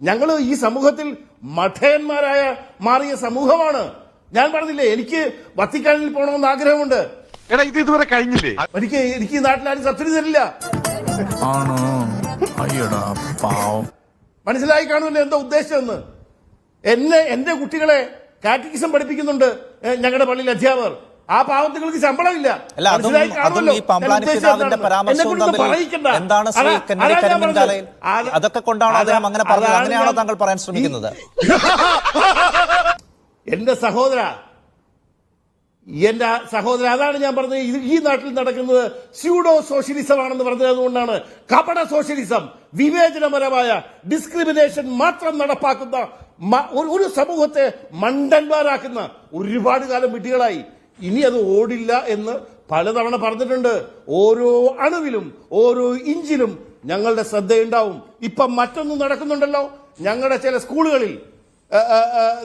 ഞങ്ങൾ ഈ സമൂഹത്തിൽ മഠയന്മാരായ മാറിയ സമൂഹമാണ്. ഞാൻ പറഞ്ഞില്ലേ, എനിക്ക് വത്തിക്കാനിൽ പോകണമെന്ന് ആഗ്രഹമുണ്ട്. ഇത് ഇതുവരെ കഴിഞ്ഞില്ലേ? എനിക്ക് ഈ നാട്ടിലാരും സബ്സിഡി തരില്ല. മനസ്സിലായി കാണുമല്ലോ എന്താ ഉദ്ദേശമെന്ന്. എന്റെ കുട്ടികളെ കാറ്റഗിസം പഠിപ്പിക്കുന്നുണ്ട് ഞങ്ങളുടെ പള്ളിയിൽ അധ്യാപകർ. ആ പാവത്തുകൾക്ക് ശമ്പളമില്ല. അതൊക്കെ കൊണ്ടാണോ അദ്ദേഹം അങ്ങനെ പറഞ്ഞത്? അങ്ങനെയാണോ താങ്കൾ പറയാൻ ശ്രമിക്കുന്നത്? എന്റെ സഹോദര, അതാണ് ഞാൻ പറഞ്ഞത്. ഈ നാട്ടിൽ നടക്കുന്നത് സ്യൂഡോ സോഷ്യലിസം ആണെന്ന് പറഞ്ഞത് അതുകൊണ്ടാണ്. കപട സോഷ്യലിസം, വിവേചനപരമായ ഡിസ്ക്രിമിനേഷൻ മാത്രം നടപ്പാക്കുന്ന ഒരു സമൂഹത്തെ മണ്ടന്മാരാക്കുന്ന ഒരുപാട് കാലം വിഡ്ഢികളായി. ഇനി അത് ഓടില്ല എന്ന് പലതവണ പറഞ്ഞിട്ടുണ്ട്. ഓരോ അണുവിലും ഓരോ ഇഞ്ചിലും ഞങ്ങളുടെ ശ്രദ്ധയുണ്ടാവും. ഇപ്പം മറ്റൊന്നും നടക്കുന്നുണ്ടല്ലോ. ഞങ്ങളുടെ ചില സ്കൂളുകളിൽ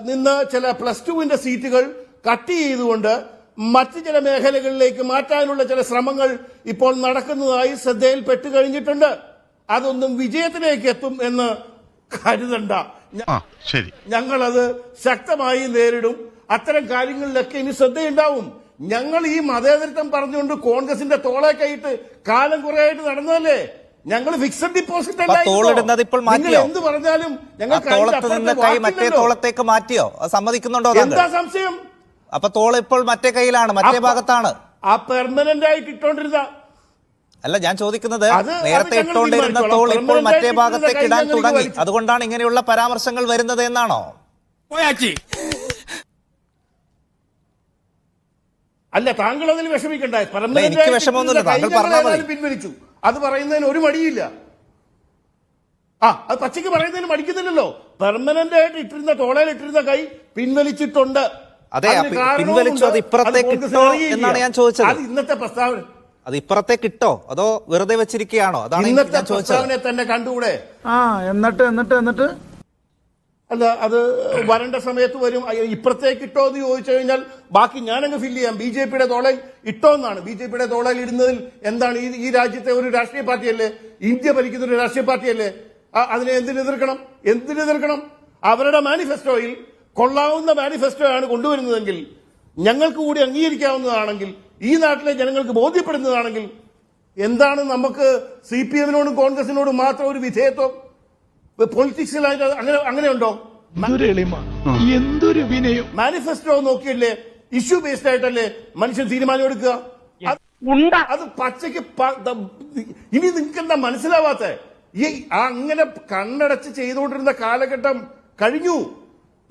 നിന്ന് ചില +2 സീറ്റുകൾ കട്ട് ചെയ്തുകൊണ്ട് മറ്റ് ചില മേഖലകളിലേക്ക് മാറ്റാനുള്ള ചില ശ്രമങ്ങൾ ഇപ്പോൾ നടക്കുന്നതായി ശ്രദ്ധയിൽപ്പെട്ടു കഴിഞ്ഞിട്ടുണ്ട്. അതൊന്നും വിജയത്തിലേക്ക് എത്തും എന്ന് കരുതണ്ട. ഞങ്ങളത് ശക്തമായി നേരിടും. അത്തരം കാര്യങ്ങളിലൊക്കെ ഇനി ശ്രദ്ധയുണ്ടാവും. ഞങ്ങൾ ഈ മതേതരത്വം പറഞ്ഞുകൊണ്ട് കോൺഗ്രസിന്റെ തോളെ കൈയിട്ട് കാലം കുറേയായിട്ട് നടന്നതല്ലേ. ഞങ്ങൾ ഫിക്സഡ് ഡിപ്പോസിറ്റ് എന്ത് പറഞ്ഞാലും ഞങ്ങൾ മറ്റേ തോളത്തേക്ക് മാറ്റിയോ? സമ്മതിക്കുന്നുണ്ടോ? എന്താ സംശയം? അപ്പൊ തോൾ ഇപ്പോൾ മറ്റേ കൈയിലാണ്, മറ്റേ ഭാഗത്താണ്. ആ പെർമനന്റ് ആയിട്ട് ഇട്ടോണ്ടിരുന്ന അല്ല, ഞാൻ ചോദിക്കുന്നത് നേരത്തെ ഇട്ടുകൊണ്ടിരുന്ന തോൾ ഇപ്പോൾ മറ്റേ ഭാഗത്തേക്ക് ഇടാൻ തുടങ്ങി, അതുകൊണ്ടാണ് ഇങ്ങനെയുള്ള പരാമർശങ്ങൾ വരുന്നത് എന്നാണോ? അല്ല, താങ്കൾ അതിൽ വിഷമിക്കണ്ട. എനിക്ക് വിഷമമൊന്നുമില്ല, താങ്കൾ പറഞ്ഞാൽ പിൻവലിച്ചു. അത് പറയുന്നതിന് ഒരു മടിയില്ല. അത് പച്ചയ്ക്ക് പറയുന്നതിന് മടിക്കുന്നില്ലല്ലോ. പെർമനന്റ് ആയിട്ട് ഇട്ടിരുന്ന തോളയിൽ ഇട്ടിരുന്ന കൈ പിൻവലിച്ചിട്ടുണ്ട്. അതെ, പിൻവലിച്ചു. അത് ഇപ്പുറത്തേക്ക് ഇട്ടോ എന്നാണ് ഞാൻ ചോദിച്ചത്. അത് ഇന്നത്തെ പ്രസ്താവന. അത് ഇപ്പുറത്തേക്ക് ഇട്ടോ അതോ വെറുതെ വെച്ചിരിക്കുകയാണോ? അതാണ് ഇന്നത്തെ പ്രസ്താവനയെ തന്നെ കണ്ടുകൂടെ? എന്നിട്ട് അല്ല, അത് വരേണ്ട സമയത്ത് വരും. ഇപ്പുറത്തേക്ക് ഇട്ടോ എന്ന് ചോദിച്ചു കഴിഞ്ഞാൽ ബാക്കി ഞാനങ്ങ് ഫില്ല് ചെയ്യാം. BJP-യുടെ തോളയിൽ ഇട്ടോ എന്നാണ്. BJP-യുടെ തോളയിൽ ഇടുന്നതിൽ എന്താണ്? ഈ രാജ്യത്തെ ഒരു രാഷ്ട്രീയ പാർട്ടിയല്ലേ, ഇന്ത്യ ഭരിക്കുന്ന ഒരു രാഷ്ട്രീയ പാർട്ടിയല്ലേ. അതിനെ എന്തിനെതിർക്കണം? അവരുടെ മാനിഫെസ്റ്റോയിൽ കൊള്ളാവുന്ന മാനിഫെസ്റ്റോയാണ് കൊണ്ടുവരുന്നതെങ്കിൽ, ഞങ്ങൾക്ക് കൂടി അംഗീകരിക്കാവുന്നതാണെങ്കിൽ, ഈ നാട്ടിലെ ജനങ്ങൾക്ക് ബോധ്യപ്പെടുന്നതാണെങ്കിൽ, എന്താണ് നമുക്ക് CPM-നോടും കോൺഗ്രസിനോടും മാത്രം ഒരു വിധേയത്വം? പൊളിറ്റിക്സിലായിട്ട് അങ്ങനെ ഉണ്ടോ? എന്തൊരു വിനയം! മാനിഫെസ്റ്റോ നോക്കിയല്ലേ, ഇഷ്യൂ ബേസ്ഡ് ആയിട്ടല്ലേ മനുഷ്യൻ തീരുമാനം എടുക്കുക. അത് പച്ചയ്ക്ക് ഇനി നിങ്ങൾക്ക് എന്താ മനസ്സിലാവാത്ത? ഈ അങ്ങനെ കണ്ണടച്ച് ചെയ്തുകൊണ്ടിരുന്ന കാലഘട്ടം കഴിഞ്ഞു.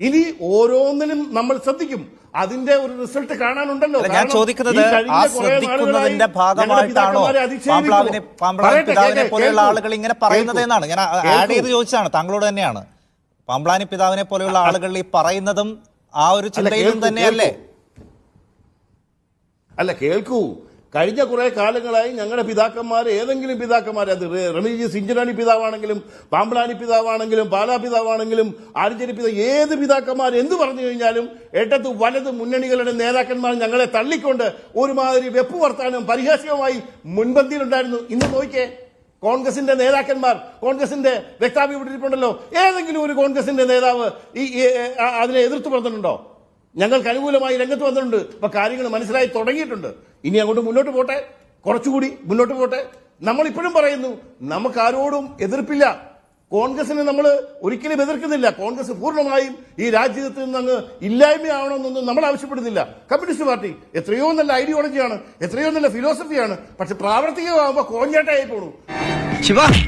ഇനി ഓരോന്നിലും നമ്മൾ ശ്രദ്ധിക്കും. അതിന്റെ ഒരു റിസൾട്ട് കാണാനുണ്ടല്ലോ. ഞാൻ ചോദിക്കുന്നത് ആ ശ്രദ്ധിക്കുന്നതിന്റെ ഭാഗമായിട്ടാണോ പാമ്പ്ളാനി പിതാവിനെ പോലെയുള്ള ആളുകൾ ഇങ്ങനെ പറയുന്നത് എന്നാണ്. ഞാൻ ആഡ് ചെയ്ത് ചോദിച്ചതാണ്, താങ്കളോട് തന്നെയാണ്. പാമ്പ്ളാനി പിതാവിനെ പോലെയുള്ള ആളുകൾ ഈ പറയുന്നതും ആ ഒരു ചിന്തയിലും തന്നെയല്ലേ? അല്ല, കേൾക്കൂ. കഴിഞ്ഞ കുറെ കാലങ്ങളായി ഞങ്ങളുടെ പിതാക്കന്മാർ, ഏതെങ്കിലും പിതാക്കന്മാർ, അത് റമീജിയസ് ഇഞ്ചനാണി പിതാവാണെങ്കിലും പാമ്പ്ളാനി പിതാവാണെങ്കിലും പാലാ പിതാവാണെങ്കിലും ആര്യഞ്ചേരി പിതാവ്, ഏത് പിതാക്കന്മാർ എന്ത് പറഞ്ഞു കഴിഞ്ഞാലും ഇടത് വലത് മുന്നണികളുടെ നേതാക്കന്മാർ ഞങ്ങളെ തള്ളിക്കൊണ്ട് ഒരുമാതിരി വെപ്പ് വർത്താനും പരിഹാസ്യവുമായി മുൻപന്തിയിലുണ്ടായിരുന്നു. ഇന്ന് നോക്കിയേ, കോൺഗ്രസിന്റെ നേതാക്കന്മാർ, കോൺഗ്രസിന്റെ വ്യക്താവി വിട്ടിട്ടുണ്ടല്ലോ. ഏതെങ്കിലും ഒരു കോൺഗ്രസിന്റെ നേതാവ് അതിനെ എതിർത്ത് പറഞ്ഞിട്ടുണ്ടോ? ഞങ്ങൾക്ക് അനുകൂലമായി രംഗത്ത് വന്നിട്ടുണ്ട്. അപ്പൊ കാര്യങ്ങൾ മനസ്സിലായി തുടങ്ങിയിട്ടുണ്ട്. ഇനി അങ്ങോട്ട് മുന്നോട്ട് പോട്ടെ, കുറച്ചുകൂടി മുന്നോട്ട് പോട്ടെ. നമ്മൾ ഇപ്പോഴും പറയുന്നു, നമുക്ക് ആരോടും എതിർപ്പില്ല. കോൺഗ്രസിനെ നമ്മൾ ഒരിക്കലും എതിർക്കുന്നില്ല. കോൺഗ്രസ് പൂർണ്ണമായും ഈ രാജ്യത്ത് നിന്ന് അങ്ങ് ഇല്ലായ്മയാവണമെന്നൊന്നും നമ്മൾ ആവശ്യപ്പെടുന്നില്ല. കമ്മ്യൂണിസ്റ്റ് പാർട്ടി എത്രയോ നല്ല ഐഡിയോളജിയാണ്, എത്രയോ നല്ല ഫിലോസഫിയാണ്. പക്ഷെ പ്രാവർത്തികമാകുമ്പോൾ കോഞ്ഞാട്ടായി പോണു.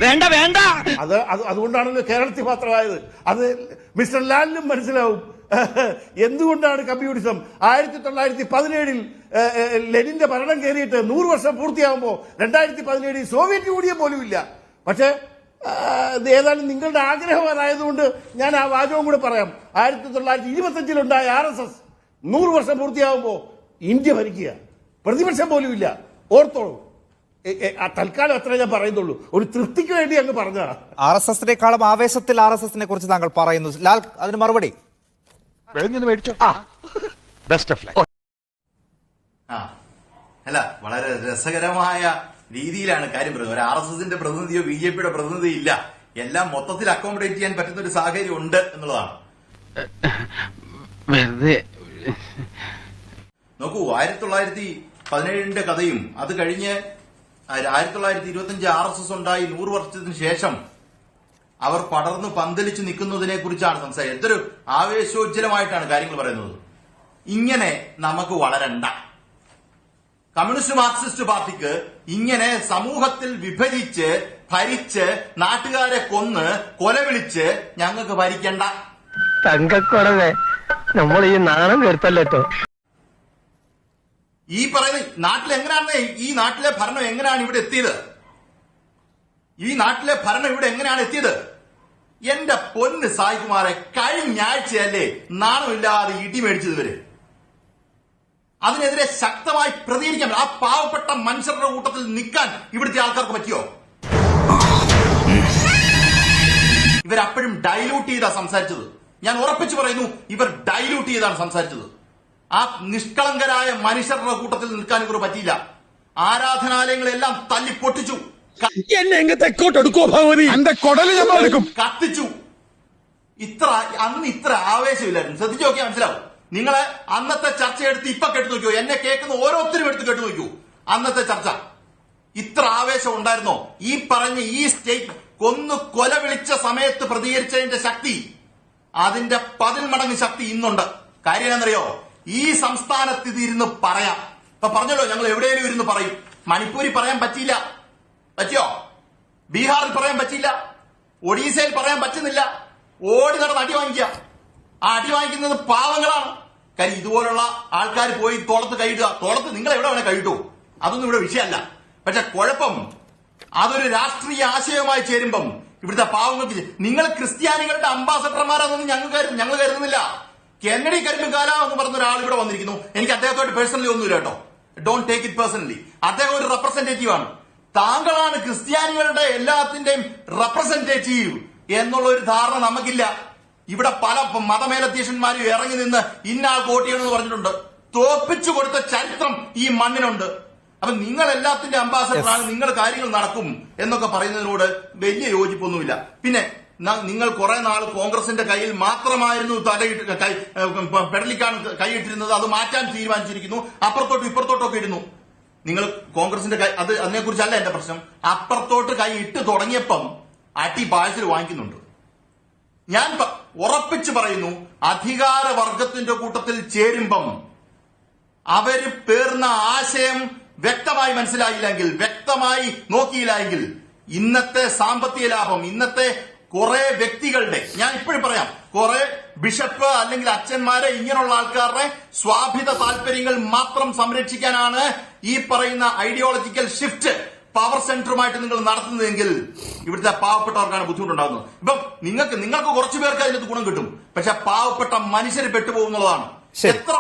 വേണ്ട വേണ്ട. അതുകൊണ്ടാണല്ലോ കേരളത്തിൽ മാത്രമായത്. അത് മിസ്റ്റർ ലാലിനും മനസ്സിലാവും എന്തുകൊണ്ടാണ് കമ്മ്യൂണിസം 1917 ലെനിന്റെ ഭരണം കയറിയിട്ട് 100 വർഷം പൂർത്തിയാകുമ്പോൾ 2017 സോവിയറ്റ് യൂണിയൻ പോലും ഇല്ല. പക്ഷേ ഏതായാലും നിങ്ങളുടെ ആഗ്രഹം അതായതുകൊണ്ട് ഞാൻ ആ വാചകം കൂടെ പറയാം. 1925 RSS 100 വർഷം പൂർത്തിയാകുമ്പോൾ ഇന്ത്യ ഭരിക്കുക, പ്രതിപക്ഷം പോലും ഇല്ല. ഓർത്തോളൂ. തൽക്കാലം അത്ര ഞാൻ പറയുന്നുള്ളൂ, ഒരു തൃപ്തിക്ക് വേണ്ടി അങ്ങ് പറഞ്ഞ. RSSനേക്കാളും ആവേശത്തിൽ RSSനെ കുറിച്ച് താങ്കൾ പറയുന്നു. ലാൽ, അതിന് മറുപടി? അല്ല, വളരെ രസകരമായ രീതിയിലാണ് കാര്യം പറയുന്നത്. ഒരു RSSന്റെ പ്രതിനിധിയോ BJP-യുടെ പ്രതിനിധിയോ ഇല്ല എല്ലാം മൊത്തത്തിൽ അക്കോമഡേറ്റ് ചെയ്യാൻ പറ്റുന്ന ഒരു സാഹചര്യം ഉണ്ട് എന്നുള്ളതാണ്. വെറുതെ നോക്കൂ, 1917 കഥയും അത് കഴിഞ്ഞ് 1925 RSS ഉണ്ടായി 100 വർഷത്തിന് ശേഷം അവർ പടർന്നു പന്തലിച്ചു നിൽക്കുന്നതിനെ കുറിച്ചാണ് സംസാരിക്കുന്നത്. എന്തൊരു ആവേശോജ്ജലമായിട്ടാണ് കാര്യങ്ങൾ പറയുന്നത്. ഇങ്ങനെ നമുക്ക് വളരണ്ട. കമ്മ്യൂണിസ്റ്റ് മാർക്സിസ്റ്റ് പാർട്ടിക്ക് ഇങ്ങനെ സമൂഹത്തിൽ വിഭജിച്ച് ഭരിച്ച് നാട്ടുകാരെ കൊന്ന് കൊലവിളിച്ച് ഞങ്ങൾക്ക് ഭരിക്കണ്ട. തങ്കക്കുറവേ നമ്മൾ ഈ നാണം കേട്ടല്ലോ. ഈ പറയുന്ന നാട്ടിൽ എങ്ങനെയാണ് ഈ നാട്ടിലെ ഭരണം എങ്ങനെയാണ് ഇവിടെ എത്തിയത്? ഈ നാട്ടിലെ ഭരണം ഇവിടെ എങ്ങനെയാണ് എത്തിയത്? എന്റെ പൊന്ന് സായികുമാരെ, കഴിഞ്ഞ ആഴ്ചയല്ലേ നാണമില്ലാതെ ഇടി മേടിച്ചത് ഇവര്. അതിനെതിരെ ശക്തമായി പ്രതികരിക്കാൻ ആ പാവപ്പെട്ട മനുഷ്യരുടെ കൂട്ടത്തിൽ നിൽക്കാൻ ഇവിടുത്തെ ആൾക്കാർക്ക് പറ്റിയോ? ഇവരപ്പോഴും ഡൈലൂട്ട് ചെയ്താ സംസാരിച്ചത്. ഞാൻ ഉറപ്പിച്ചു പറയുന്നു, ഇവർ ഡൈലൂട്ട് ചെയ്താണ് സംസാരിച്ചത്. ആ നിഷ്കളങ്കരായ മനുഷ്യരുടെ കൂട്ടത്തിൽ നിൽക്കാൻ ഇവർ പറ്റിയില്ല. ആരാധനാലയങ്ങളെല്ലാം തല്ലി പൊട്ടിച്ചു, കത്തിച്ചു. അന്ന് ഇത്ര ആവേശമില്ലായിരുന്നു. ശ്രദ്ധിച്ചു നോക്കിയാൽ മനസ്സിലാവും. നിങ്ങളെ അന്നത്തെ ചർച്ച എടുത്ത് ഇപ്പൊ കേട്ടു നോക്കിയോ? എന്നെ കേൾക്കുന്ന ഓരോരുത്തരും എടുത്ത് കേട്ടു നോക്കൂ. അന്നത്തെ ചർച്ച ഇത്ര ആവേശം ഉണ്ടായിരുന്നോ? ഈ പറഞ്ഞ ഈ സ്റ്റേറ്റ് കൊന്നു കൊല വിളിച്ച സമയത്ത് പ്രതികരിച്ചതിന്റെ ശക്തി, അതിന്റെ 10 മടങ്ങ് ശക്തി ഇന്നുണ്ട്. കാര്യം എന്താണെന്നറിയോ? ഈ സംസ്ഥാനത്ത് ഇതിരുന്ന് പറയാം. ഇപ്പൊ പറഞ്ഞല്ലോ, ഞങ്ങൾ എവിടെയെങ്കിലും ഇരുന്ന് പറയും. മണിപ്പൂരിൽ പറയാൻ പറ്റിയില്ല, പറ്റിയോ? ബീഹാറിൽ പറയാൻ പറ്റിയില്ല, ഒഡീസയിൽ പറയാൻ പറ്റുന്നില്ല. ഓടി നടന്ന് അടി വാങ്ങിക്കുക. ആ അടി വാങ്ങിക്കുന്നത് പാവങ്ങളാണ്. കാര്യം ഇതുപോലുള്ള ആൾക്കാർ പോയി തോളത്ത് കൈയിടുക. തോളത്ത് നിങ്ങൾ എവിടെ വേണേ കൈയിട്ടു, അതൊന്നും ഇവിടെ വിഷയമല്ല. പക്ഷെ കുഴപ്പം അതൊരു രാഷ്ട്രീയ ആശയവുമായി ചേരുമ്പം ഇവിടുത്തെ പാവങ്ങൾക്ക് നിങ്ങൾ ക്രിസ്ത്യാനികളുടെ അംബാസഡർമാരാണെന്ന് ഞങ്ങൾ കരുതുന്നില്ല. കെന്നഡി കരിമ്പുകാല എന്ന് പറഞ്ഞ ഒരാൾ ഇവിടെ വന്നിരിക്കുന്നു. എനിക്ക് അദ്ദേഹത്തോട്ട് പേഴ്സണലി ഒന്നുമില്ല കേട്ടോ, ഡോണ്ട് ടേക്ക് ഇറ്റ് പേഴ്സണലി. അദ്ദേഹം ഒരു റെപ്രസെന്റേറ്റീവ് ആണ്. താങ്കളാണ് ക്രിസ്ത്യാനികളുടെ എല്ലാത്തിന്റെയും റെപ്രസെന്റേറ്റീവ് എന്നുള്ള ഒരു ധാരണ നമുക്കില്ല. ഇവിടെ പല മതമേലധ്യക്ഷന്മാരും ഇറങ്ങി നിന്ന് ഇന്നാൾ വോട്ട് ചെയ്യണമെന്ന് പറഞ്ഞിട്ടുണ്ട്. തോപ്പിച്ചു കൊടുത്ത ചരിത്രം ഈ മണ്ണിനുണ്ട്. അപ്പൊ നിങ്ങൾ എല്ലാത്തിന്റെ അംബാസഡറാണ്, നിങ്ങൾ കാര്യങ്ങൾ നടക്കും എന്നൊക്കെ പറയുന്നതിനോട് വലിയ യോജിപ്പൊന്നുമില്ല. പിന്നെ നിങ്ങൾ കുറെ നാൾ കോൺഗ്രസിന്റെ കയ്യിൽ മാത്രമായിരുന്നു പെടലിക്കാണ് കൈയിട്ടിരുന്നത്. അത് മാറ്റാൻ തീരുമാനിച്ചിരിക്കുന്നു. അപ്പുറത്തോട്ടും ഇപ്പുറത്തോട്ടൊക്കെ ഇരുന്നു. നിങ്ങൾ കോൺഗ്രസിന്റെ കൈ അത് അതിനെക്കുറിച്ചല്ല എന്റെ പ്രശ്നം. അപ്പുറത്തോട്ട് കൈ ഇട്ട് തുടങ്ങിയപ്പം അടി പാഴ്സൽ വാങ്ങിക്കുന്നുണ്ട്. ഞാൻ ഉറപ്പിച്ചു പറയുന്നു, അധികാരവർഗത്തിന്റെ കൂട്ടത്തിൽ ചേരുമ്പം അവര് പേർന്ന ആശയം വ്യക്തമായി മനസ്സിലായില്ലെങ്കിൽ, വ്യക്തമായി നോക്കിയില്ലെങ്കിൽ ഇന്നത്തെ സാമ്പത്തിക ലാഭം, ഇന്നത്തെ കുറെ വ്യക്തികളുടെ, ഞാൻ ഇപ്പോഴും പറയാം, കുറെ ബിഷപ്പ് അല്ലെങ്കിൽ അച്ഛന്മാരെ ഇങ്ങനെയുള്ള ആൾക്കാരുടെ സ്വാഭിത താല്പര്യങ്ങൾ മാത്രം സംരക്ഷിക്കാനാണ് ഈ പറയുന്ന ഐഡിയോളജിക്കൽ ഷിഫ്റ്റ് പവർ സെന്ററുമായിട്ട് നിങ്ങൾ നടത്തുന്നതെങ്കിൽ ഇവിടുത്തെ പാവപ്പെട്ടവർക്കാണ് ബുദ്ധിമുട്ടുണ്ടാകുന്നത്. ഇപ്പം നിങ്ങൾക്ക് കുറച്ചു പേർക്ക് അതിനകത്ത് ഗുണം കിട്ടും. പക്ഷെ പാവപ്പെട്ട മനുഷ്യർ പെട്ടുപോകുന്നുള്ളതാണ്. എത്ര